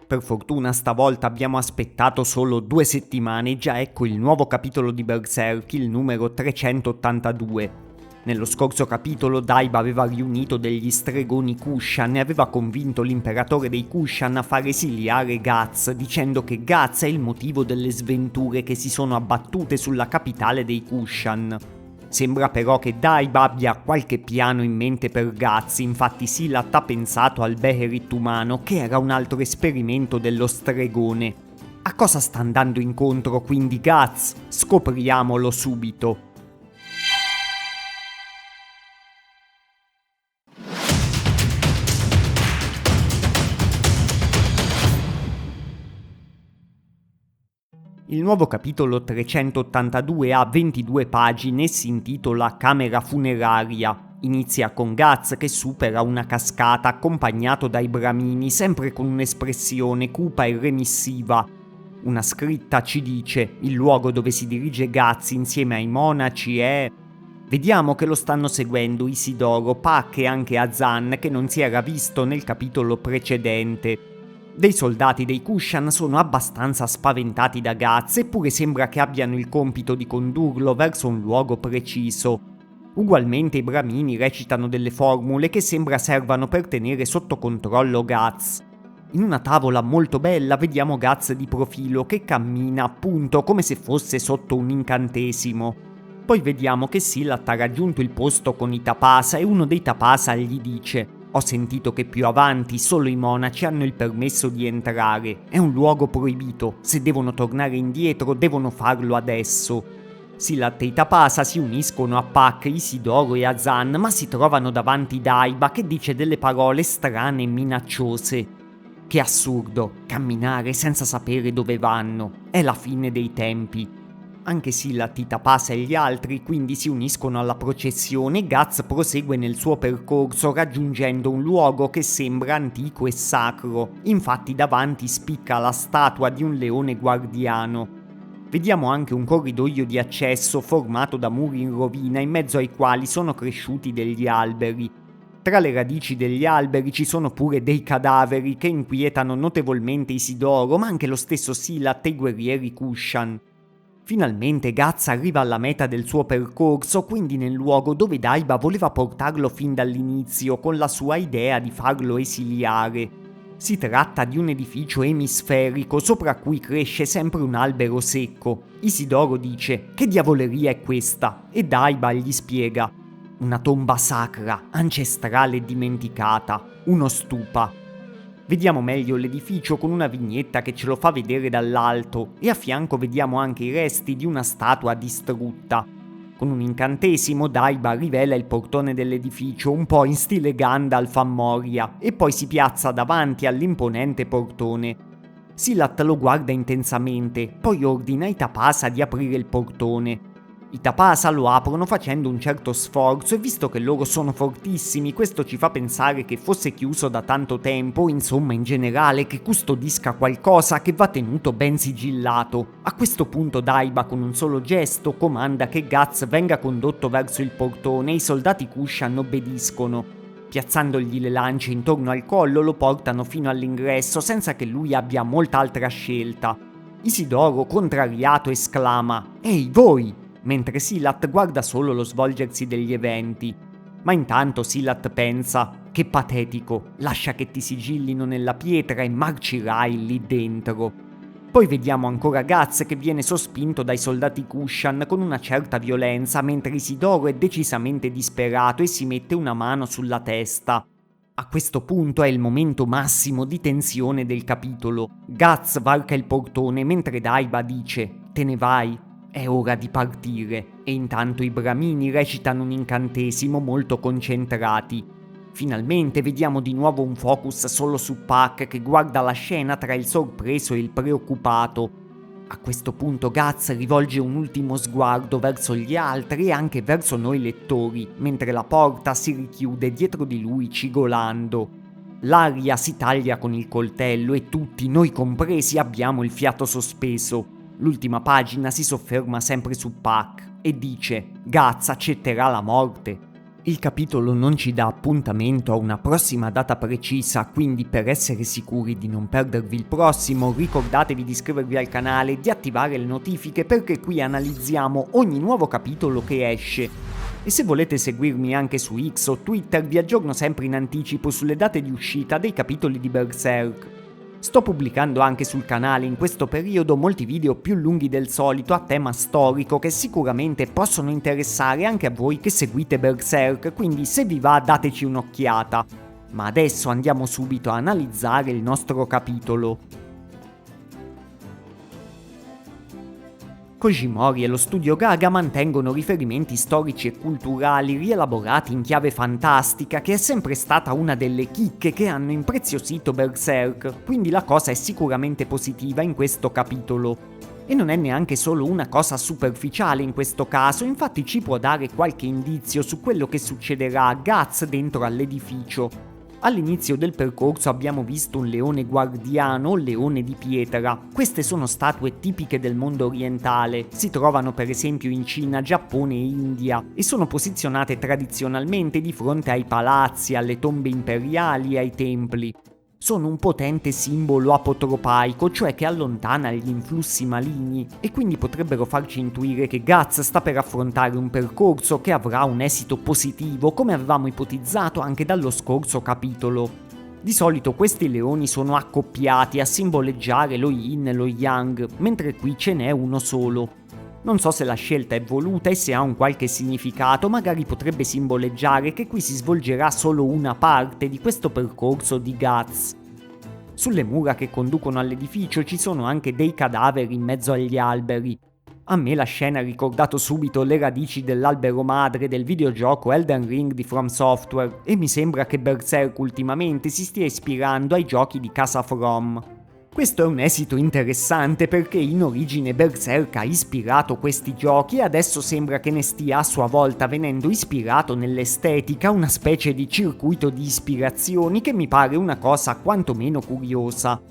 Per fortuna stavolta abbiamo aspettato solo 2 settimane e già ecco il nuovo capitolo di Berserk, il numero 382. Nello scorso capitolo Daiba aveva riunito degli stregoni Kushan e aveva convinto l'imperatore dei Kushan a far esiliare Guts, dicendo che Guts è il motivo delle sventure che si sono abbattute sulla capitale dei Kushan. Sembra però che Daiba abbia qualche piano in mente per Guts, infatti Silat ha pensato al Beherit umano, che era un altro esperimento dello stregone. A cosa sta andando incontro quindi Guts? Scopriamolo subito. Il nuovo capitolo 382 ha 22 pagine e si intitola Camera funeraria. Inizia con Guts che supera una cascata accompagnato dai bramini, sempre con un'espressione cupa e remissiva. Una scritta ci dice: il luogo dove si dirige Guts insieme ai monaci è... Vediamo che lo stanno seguendo Isidoro, Puck e anche Azan, che non si era visto nel capitolo precedente. Dei soldati dei Kushan sono abbastanza spaventati da Guts, eppure sembra che abbiano il compito di condurlo verso un luogo preciso. Ugualmente i bramini recitano delle formule che sembra servano per tenere sotto controllo Guts. In una tavola molto bella vediamo Guts di profilo che cammina appunto come se fosse sotto un incantesimo. Poi vediamo che Silat ha raggiunto il posto con i Tapasa e uno dei Tapasa gli dice: ho sentito che più avanti solo i monaci hanno il permesso di entrare. È un luogo proibito. Se devono tornare indietro, devono farlo adesso. Silat e i Tapasa si uniscono a Puck, Isidoro e Azan, ma si trovano davanti Daiba che dice delle parole strane e minacciose. Che assurdo, camminare senza sapere dove vanno. È la fine dei tempi. Anche Silat, i Tapasa e gli altri quindi si uniscono alla processione e Guts prosegue nel suo percorso raggiungendo un luogo che sembra antico e sacro. Infatti davanti spicca la statua di un leone guardiano. Vediamo anche un corridoio di accesso formato da muri in rovina in mezzo ai quali sono cresciuti degli alberi. Tra le radici degli alberi ci sono pure dei cadaveri che inquietano notevolmente Isidoro, ma anche lo stesso Silat e i guerrieri Kushan. Finalmente Guts arriva alla meta del suo percorso, quindi nel luogo dove Daiba voleva portarlo fin dall'inizio con la sua idea di farlo esiliare. Si tratta di un edificio emisferico sopra cui cresce sempre un albero secco. Isidoro dice: che diavoleria è questa? E Daiba gli spiega: una tomba sacra, ancestrale e dimenticata, uno stupa. Vediamo meglio l'edificio con una vignetta che ce lo fa vedere dall'alto e a fianco vediamo anche i resti di una statua distrutta. Con un incantesimo Daiba rivela il portone dell'edificio un po' in stile Gandalf a Moria e poi si piazza davanti all'imponente portone. Silat lo guarda intensamente, poi ordina ai Tapasa di aprire il portone. I Tapasa lo aprono facendo un certo sforzo e visto che loro sono fortissimi, questo ci fa pensare che fosse chiuso da tanto tempo, insomma in generale che custodisca qualcosa che va tenuto ben sigillato. A questo punto Daiba con un solo gesto comanda che Guts venga condotto verso il portone e i soldati Kushan obbediscono. Piazzandogli le lance intorno al collo lo portano fino all'ingresso senza che lui abbia molta altra scelta. Isidoro, contrariato, esclama: «Ehi, voi!» mentre Silat guarda solo lo svolgersi degli eventi. Ma intanto Silat pensa: che patetico, lascia che ti sigillino nella pietra e marcirai lì dentro. Poi vediamo ancora Guts che viene sospinto dai soldati Kushan con una certa violenza mentre Isidoro è decisamente disperato e si mette una mano sulla testa. A questo punto è il momento massimo di tensione del capitolo. Guts varca il portone mentre Daiba dice: te ne vai? È ora di partire, e intanto i bramini recitano un incantesimo molto concentrati. Finalmente vediamo di nuovo un focus solo su Puck che guarda la scena tra il sorpreso e il preoccupato. A questo punto Guts rivolge un ultimo sguardo verso gli altri e anche verso noi lettori, mentre la porta si richiude dietro di lui cigolando. L'aria si taglia con il coltello e tutti, noi compresi, abbiamo il fiato sospeso. L'ultima pagina si sofferma sempre su Puck e dice: Guts accetterà la morte. Il capitolo non ci dà appuntamento a una prossima data precisa, quindi per essere sicuri di non perdervi il prossimo, ricordatevi di iscrivervi al canale e di attivare le notifiche perché qui analizziamo ogni nuovo capitolo che esce. E se volete seguirmi anche su X o Twitter vi aggiorno sempre in anticipo sulle date di uscita dei capitoli di Berserk. Sto pubblicando anche sul canale in questo periodo molti video più lunghi del solito a tema storico che sicuramente possono interessare anche a voi che seguite Berserk, quindi se vi va dateci un'occhiata. Ma adesso andiamo subito a analizzare il nostro capitolo. Kojimori e lo studio Gaga mantengono riferimenti storici e culturali rielaborati in chiave fantastica, che è sempre stata una delle chicche che hanno impreziosito Berserk, quindi la cosa è sicuramente positiva in questo capitolo. E non è neanche solo una cosa superficiale in questo caso, infatti ci può dare qualche indizio su quello che succederà a Guts dentro all'edificio. All'inizio del percorso abbiamo visto un leone guardiano o leone di pietra. Queste sono statue tipiche del mondo orientale, si trovano per esempio in Cina, Giappone e India e sono posizionate tradizionalmente di fronte ai palazzi, alle tombe imperiali e ai templi. Sono un potente simbolo apotropaico, cioè che allontana gli influssi maligni, e quindi potrebbero farci intuire che Guts sta per affrontare un percorso che avrà un esito positivo, come avevamo ipotizzato anche dallo scorso capitolo. Di solito questi leoni sono accoppiati a simboleggiare lo yin e lo yang, mentre qui ce n'è uno solo. Non so se la scelta è voluta e se ha un qualche significato, magari potrebbe simboleggiare che qui si svolgerà solo una parte di questo percorso di Guts. Sulle mura che conducono all'edificio ci sono anche dei cadaveri in mezzo agli alberi. A me la scena ha ricordato subito le radici dell'albero madre del videogioco Elden Ring di From Software e mi sembra che Berserk ultimamente si stia ispirando ai giochi di casa From. Questo è un esito interessante perché in origine Berserk ha ispirato questi giochi e adesso sembra che ne stia a sua volta venendo ispirato nell'estetica, una specie di circuito di ispirazioni che mi pare una cosa quantomeno curiosa.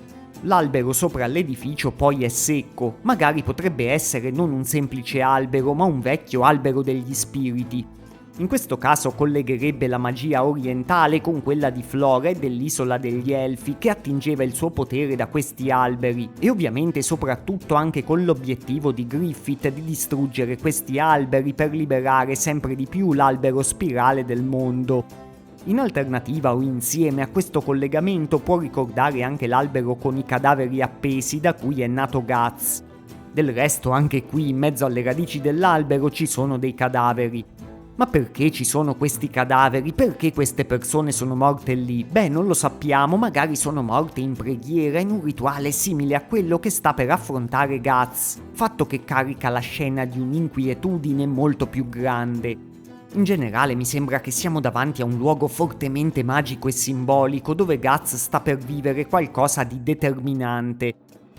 L'albero sopra l'edificio poi è secco, magari potrebbe essere non un semplice albero ma un vecchio albero degli spiriti. In questo caso collegherebbe la magia orientale con quella di Flora e dell'isola degli Elfi che attingeva il suo potere da questi alberi e ovviamente soprattutto anche con l'obiettivo di Griffith di distruggere questi alberi per liberare sempre di più l'albero spirale del mondo. In alternativa o insieme a questo collegamento può ricordare anche l'albero con i cadaveri appesi da cui è nato Guts. Del resto anche qui in mezzo alle radici dell'albero ci sono dei cadaveri. Ma perché ci sono questi cadaveri? Perché queste persone sono morte lì? Beh, non lo sappiamo, magari sono morte in preghiera in un rituale simile a quello che sta per affrontare Guts, fatto che carica la scena di un'inquietudine molto più grande. In generale mi sembra che siamo davanti a un luogo fortemente magico e simbolico dove Guts sta per vivere qualcosa di determinante.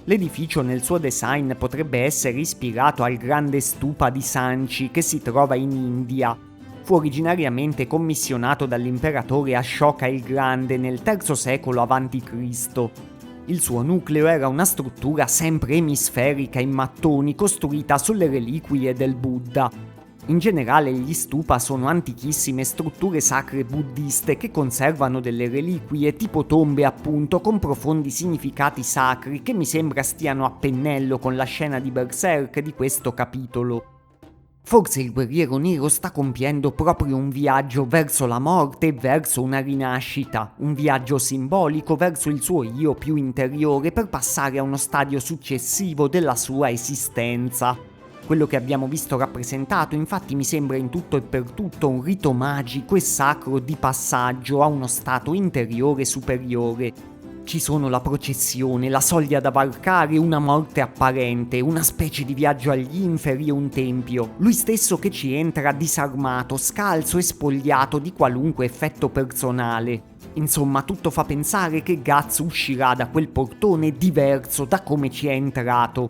L'edificio nel suo design potrebbe essere ispirato al grande stupa di Sanchi che si trova in India. Fu originariamente commissionato dall'imperatore Ashoka il Grande nel III secolo a.C. Il suo nucleo era una struttura sempre emisferica in mattoni costruita sulle reliquie del Buddha. In generale gli stupa sono antichissime strutture sacre buddiste che conservano delle reliquie tipo tombe appunto con profondi significati sacri che mi sembra stiano a pennello con la scena di Berserk di questo capitolo. Forse il guerriero nero sta compiendo proprio un viaggio verso la morte e verso una rinascita, un viaggio simbolico verso il suo io più interiore per passare a uno stadio successivo della sua esistenza. Quello che abbiamo visto rappresentato infatti mi sembra in tutto e per tutto un rito magico e sacro di passaggio a uno stato interiore superiore. Ci sono la processione, la soglia da varcare, una morte apparente, una specie di viaggio agli inferi e un tempio. Lui stesso che ci entra disarmato, scalzo e spogliato di qualunque effetto personale. Insomma, tutto fa pensare che Guts uscirà da quel portone diverso da come ci è entrato.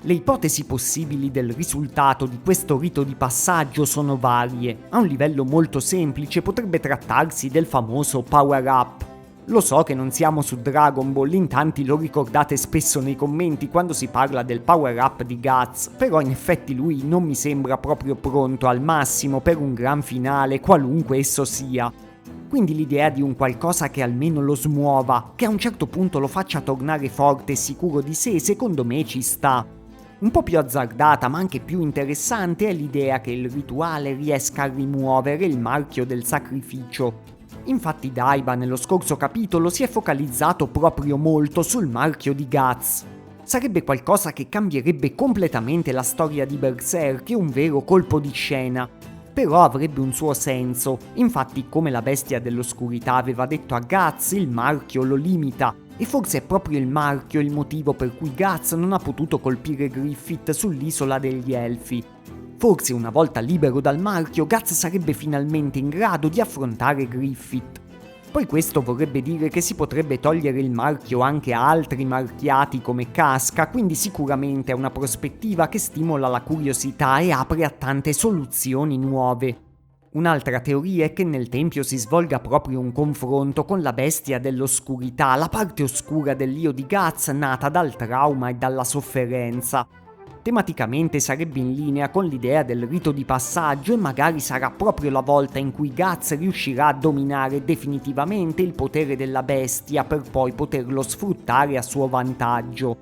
Le ipotesi possibili del risultato di questo rito di passaggio sono varie. A un livello molto semplice potrebbe trattarsi del famoso power up. Lo so che non siamo su Dragon Ball, in tanti lo ricordate spesso nei commenti quando si parla del power up di Guts, però in effetti lui non mi sembra proprio pronto al massimo per un gran finale, qualunque esso sia. Quindi l'idea di un qualcosa che almeno lo smuova, che a un certo punto lo faccia tornare forte e sicuro di sé, secondo me ci sta. Un po' più azzardata ma anche più interessante è l'idea che il rituale riesca a rimuovere il marchio del sacrificio. Infatti Daiba nello scorso capitolo si è focalizzato proprio molto sul marchio di Guts. Sarebbe qualcosa che cambierebbe completamente la storia di Berserk e un vero colpo di scena. Però avrebbe un suo senso, infatti come la bestia dell'oscurità aveva detto a Guts, il marchio lo limita, e forse è proprio il marchio il motivo per cui Guts non ha potuto colpire Griffith sull'isola degli Elfi. Forse una volta libero dal marchio, Guts sarebbe finalmente in grado di affrontare Griffith. Poi questo vorrebbe dire che si potrebbe togliere il marchio anche a altri marchiati come Casca, quindi sicuramente è una prospettiva che stimola la curiosità e apre a tante soluzioni nuove. Un'altra teoria è che nel tempio si svolga proprio un confronto con la bestia dell'oscurità, la parte oscura dell'io di Guts nata dal trauma e dalla sofferenza. Tematicamente sarebbe in linea con l'idea del rito di passaggio e magari sarà proprio la volta in cui Guts riuscirà a dominare definitivamente il potere della bestia per poi poterlo sfruttare a suo vantaggio.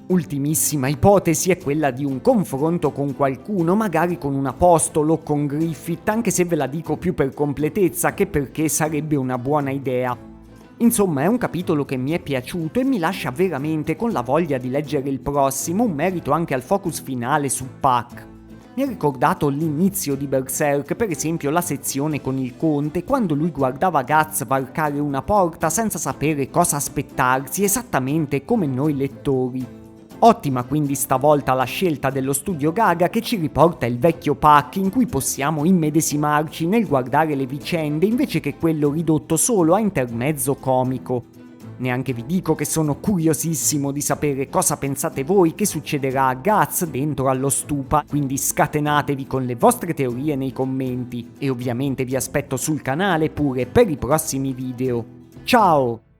Ultimissima ipotesi è quella di un confronto con qualcuno, magari con un apostolo o con Griffith, anche se ve la dico più per completezza che perché sarebbe una buona idea. Insomma, è un capitolo che mi è piaciuto e mi lascia veramente con la voglia di leggere il prossimo, un merito anche al focus finale su Puck. Mi ha ricordato l'inizio di Berserk, per esempio la sezione con il conte, quando lui guardava Guts varcare una porta senza sapere cosa aspettarsi, esattamente come noi lettori. Ottima quindi stavolta la scelta dello studio Gaga che ci riporta il vecchio Puck in cui possiamo immedesimarci nel guardare le vicende invece che quello ridotto solo a intermezzo comico. Neanche vi dico che sono curiosissimo di sapere cosa pensate voi che succederà a Guts dentro allo stupa, quindi scatenatevi con le vostre teorie nei commenti e ovviamente vi aspetto sul canale pure per i prossimi video. Ciao!